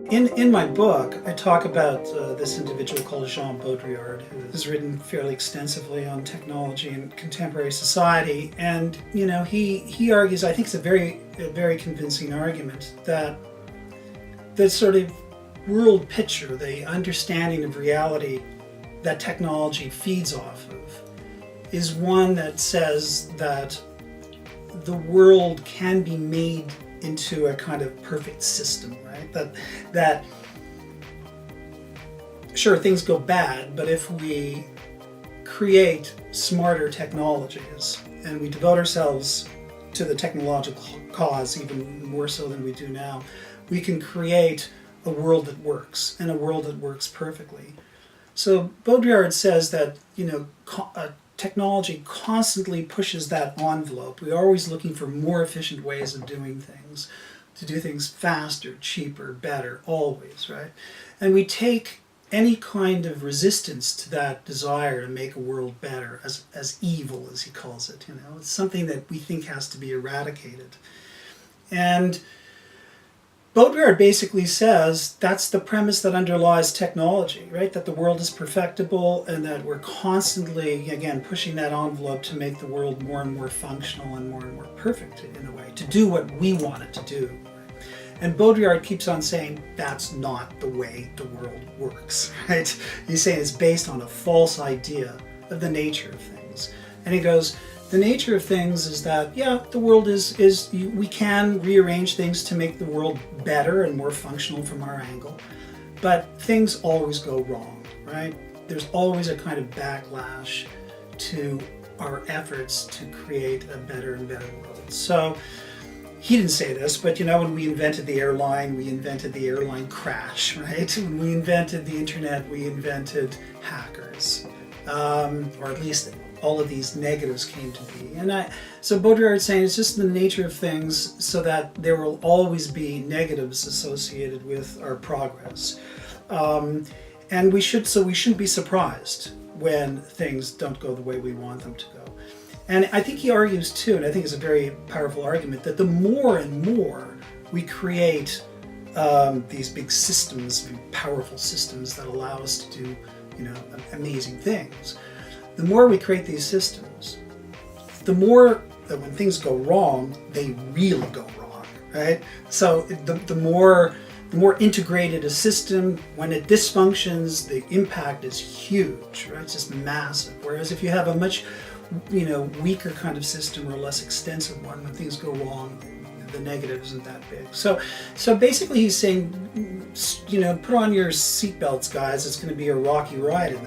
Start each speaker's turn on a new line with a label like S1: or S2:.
S1: In my book, I talk about this individual called Jean Baudrillard, who has written fairly extensively on technology and contemporary society. And he argues, I think it's a very convincing argument, that the sort of world picture, the understanding of reality that technology feeds off of, is one that says that the world can be made into a kind of perfect system, right? That sure, things go bad, but if we create smarter technologies and we devote ourselves to the technological cause even more so than we do now, we can create a world that works, and a world that works perfectly. So Baudrillard says that technology constantly pushes that envelope. We're always looking for more efficient ways of doing things, to do things faster, cheaper, better, always, right? And we take any kind of resistance to that desire to make a world better as evil, as he calls it. It's something that we think has to be eradicated. And Baudrillard basically says that's the premise that underlies technology, right? That the world is perfectible and that we're constantly, again, pushing that envelope to make the world more and more functional and more perfect in a way, to do what we want it to do. And Baudrillard keeps on saying that's not the way the world works, right? He's saying it's based on a false idea of the nature of things. And he goes, the nature of things is that, yeah, the world we can rearrange things to make the world better and more functional from our angle, but things always go wrong, right? There's always a kind of backlash to our efforts to create a better and better world. So he didn't say this, but when we invented the airline, we invented the airline crash, right? When we invented the internet, we invented hackers, or at least all of these negatives came to be. And so Baudrillard is saying it's just the nature of things, so that there will always be negatives associated with our progress. And we shouldn't be surprised when things don't go the way we want them to go. And I think he argues too, and I think it's a very powerful argument, that the more and more we create these big systems, powerful systems that allow us to do amazing things, the more we create these systems, the more that when things go wrong, they really go wrong, right? So the more integrated a system, when it dysfunctions, the impact is huge, right? It's just massive. Whereas if you have a much weaker kind of system or a less extensive one, when things go wrong, the negative isn't that big. So basically he's saying, put on your seatbelts, guys. It's going to be a rocky ride.